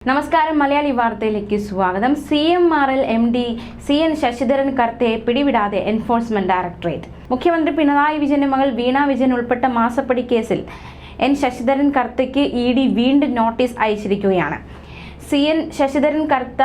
നമസ്കാരം മലയാളി വാർത്തയിലേക്ക് സ്വാഗതം. CMRL MD CN ശശിധരൻ കർത്തയെ പിടിവിടാതെ എൻഫോഴ്സ്മെന്റ് ഡയറക്ടറേറ്റ്. മുഖ്യമന്ത്രി പിണറായി വിജയന്റെ മകൾ വീണ വിജയൻ ഉൾപ്പെട്ട മാസപ്പടി കേസിൽ ശശിധരൻ കർത്തയ്ക്ക് ED വീണ്ടും നോട്ടീസ് അയച്ചിരിക്കുകയാണ്. CN ശശിധരൻ കർത്ത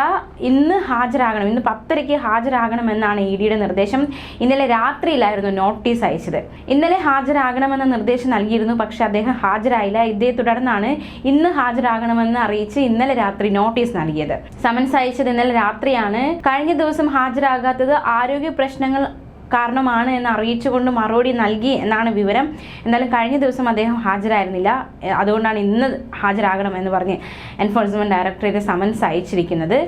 ഇന്ന് 10:30 ഹാജരാകണമെന്നാണ് EDയുടെ നിർദ്ദേശം. ഇന്നലെ രാത്രിയിലായിരുന്നു നോട്ടീസ് അയച്ചത്. ഇന്നലെ ഹാജരാകണമെന്ന നിർദ്ദേശം നൽകിയിരുന്നു, പക്ഷെ അദ്ദേഹം ഹാജരായില്ല. ഇതേ തുടർന്നാണ് ഇന്ന് ഹാജരാകണമെന്ന് അറിയിച്ച് ഇന്നലെ രാത്രി നോട്ടീസ് നൽകിയത്. സമൻസ് അയച്ചത് ഇന്നലെ രാത്രിയാണ്. കഴിഞ്ഞ ദിവസം ഹാജരാകാത്തത് ആരോഗ്യ പ്രശ്നങ്ങൾ കാരണമാണ് എന്ന് അറിയിച്ചുകൊണ്ട് മറുപടി നൽകി എന്നാണ് വിവരം. എന്നാലും കഴിഞ്ഞ ദിവസം അദ്ദേഹം ഹാജരായിരുന്നില്ല. അതുകൊണ്ടാണ് ഇന്ന് ഹാജരാകണമെന്ന് പറഞ്ഞ് എൻഫോഴ്സ്മെന്റ് ഡയറക്ടറേറ്റ് സമൻസ് അയച്ചിരിക്കുന്നത്.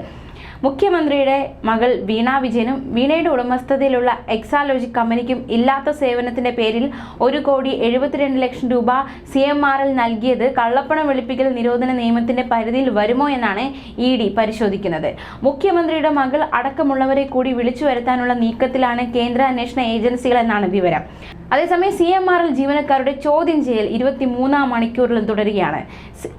മുഖ്യമന്ത്രിയുടെ മകൾ വീണ വിജയനും വീണയുടെ ഉടമസ്ഥതയിലുള്ള എക്സാലോജിക് കമ്പനിക്കും ഇല്ലാത്ത സേവനത്തിന്റെ പേരിൽ 1,72,00,000 രൂപ CMRL നൽകിയത് കള്ളപ്പണം വെളുപ്പിക്കൽ നിരോധന നിയമത്തിന്റെ പരിധിയിൽ വരുമോ എന്നാണ് ED പരിശോധിക്കുന്നത്. മുഖ്യമന്ത്രിയുടെ മകൾ അടക്കമുള്ളവരെ കൂടി വിളിച്ചു വരുത്താനുള്ള നീക്കത്തിലാണ് കേന്ദ്ര അന്വേഷണ ഏജൻസികൾ എന്നാണ് വിവരം. അതേസമയം CMRL ജീവനക്കാരുടെ ചോദ്യം ചെയ്യൽ 23-ാം മണിക്കൂറിലും തുടരുകയാണ്.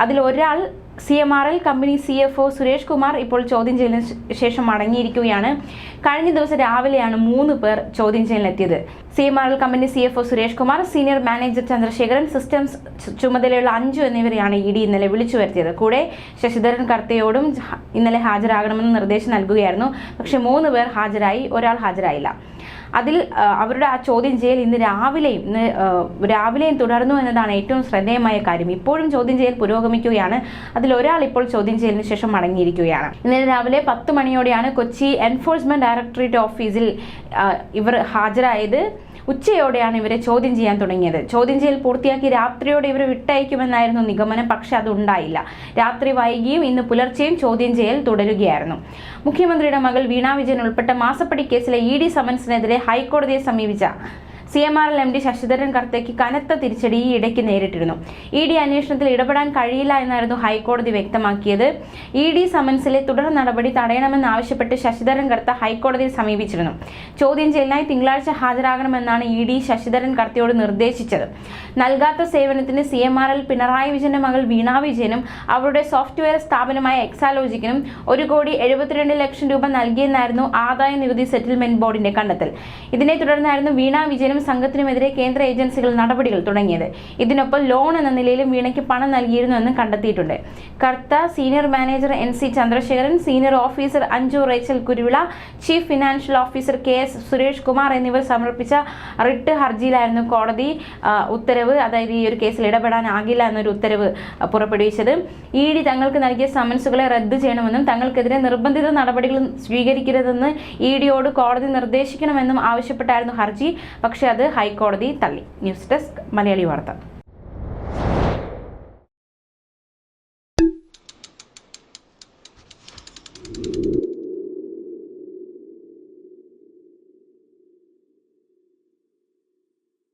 അതിൽ ഒരാൾ CMRL company CFO Suresh Kumar ഇപ്പോൾ ചോദ്യം ചെയ്യലിന് ശേഷം മടങ്ങിയിരിക്കുകയാണ്. കഴിഞ്ഞ ദിവസം രാവിലെയാണ് 3 പേർ ചോദ്യം ചെയ്യലിനെത്തിയത്. CMRL company CFO Suresh Kumar, senior manager Chandrasekharan, systems ചുമതലയുള്ള 5 എന്നിവരെയാണ് ED ഇന്നലെ വിളിച്ചു വരുത്തിയത്. കൂടെ ശശിധരൻ കർത്തയോടും ഇന്നലെ ഹാജരാകണമെന്ന് നിർദ്ദേശം നൽകുകയായിരുന്നു. പക്ഷേ 3 പേർ ഹാജരായി, ഒരാൾ ഹാജരായില്ല. അതിൽ അവരുടെ ആ ചോദ്യം ചെയ്യൽ ഇന്ന് രാവിലെയും തുടർന്നു എന്നതാണ് ഏറ്റവും ശ്രദ്ധേയമായ കാര്യം. ഇപ്പോഴും ചോദ്യം ചെയ്യൽ പുരോഗമിക്കുകയാണ്. അതിൽ ഒരാൾ ഇപ്പോൾ ചോദ്യം ചെയ്യലിന് ശേഷം മടങ്ങിയിരിക്കുകയാണ്. ഇന്നലെ രാവിലെ 10 മണിയോടെയാണ് കൊച്ചി എൻഫോഴ്സ്മെന്റ് ഡയറക്ടറേറ്റ് ഓഫീസിൽ ഇവർ ഹാജരായത്. ഉച്ചയോടെയാണ് ഇവരെ ചോദ്യം ചെയ്യാൻ തുടങ്ങിയത്. ചോദ്യം ചെയ്യൽ പൂർത്തിയാക്കി രാത്രിയോടെ ഇവരെ വിട്ടയക്കുമെന്നായിരുന്നു നിഗമനം. പക്ഷെ അതുണ്ടായില്ല. രാത്രി വൈകിയും ഇന്ന് പുലർച്ചെയും ചോദ്യം ചെയ്യൽ തുടരുകയായിരുന്നു. മുഖ്യമന്ത്രിയുടെ മകൾ വീണ വിജയൻ ഉൾപ്പെട്ട മാസപ്പടി കേസിലെ ED സമൻസിനെതിരെ ഹൈക്കോടതിയെ സമീപിച്ച CMRL MD ശശിധരൻ കർത്തയ്ക്ക് കനത്ത തിരിച്ചടി ഈ ഇടയ്ക്ക് നേരിട്ടിരുന്നു. ED അന്വേഷണത്തിൽ ഇടപെടാൻ കഴിയില്ല എന്നായിരുന്നു ഹൈക്കോടതി വ്യക്തമാക്കിയത്. ED സമൻസിലെ തുടർ നടപടി തടയണമെന്നാവശ്യപ്പെട്ട് ശശിധരൻ കർത്ത ഹൈക്കോടതിയെ സമീപിച്ചിരുന്നു. ചോദ്യം ചെയ്യലിനായി തിങ്കളാഴ്ച ഹാജരാകണമെന്നാണ് ED ശശിധരൻ കർത്തയോട് നിർദ്ദേശിച്ചത്. നൽകാത്ത സേവനത്തിന് CMRL പിണറായി വിജയന്റെ മകൾ വീണ വിജയനും അവരുടെ സോഫ്റ്റ്വെയർ സ്ഥാപനമായ എക്സാലോജിക്കിനും 1,72,00,000 രൂപ നൽകിയെന്നായിരുന്നു ആദായ നികുതി സെറ്റിൽമെന്റ് ബോർഡിന്റെ കണ്ടെത്തൽ. ഇതിനെ തുടർന്നായിരുന്നു വീണ വിജയനും സംഘത്തിനുമെതിരെ കേന്ദ്ര ഏജൻസികൾ നടപടികൾ തുടങ്ങിയത്. ഇതിനൊപ്പം ലോൺ എന്ന നിലയിലും വീണയ്ക്ക് പണം നൽകിയിരുന്നുവെന്നും കണ്ടെത്തിയിട്ടുണ്ട്. Kartha, senior manager NC Chandrasekharan, senior officer Anju Rachel Kuruvila, chief financial officer KS Suresh Kumar എന്നിവർ സമർപ്പിച്ച റിട്ട് ഹർജിയിലായിരുന്നു കോടതി ഉത്തരവ്, അതായത് ഈ ഒരു കേസിൽ ഇടപെടാനാകില്ല എന്നൊരു ഉത്തരവ് പുറപ്പെടുവിച്ചത്. ED തങ്ങൾക്ക് നൽകിയ സമൻസുകളെ റദ്ദ് ചെയ്യണമെന്നും തങ്ങൾക്കെതിരെ നിർബന്ധിത നടപടികൾ സ്വീകരിക്കരുതെന്ന് EDയോട് കോടതി നിർദ്ദേശിക്കണമെന്നും ആവശ്യപ്പെട്ടായിരുന്നു ഹർജി. പക്ഷേ അത് ഹൈക്കോടതി തള്ളി. ന്യൂസ് ഡെസ്ക് മലയാളി വാർത്ത.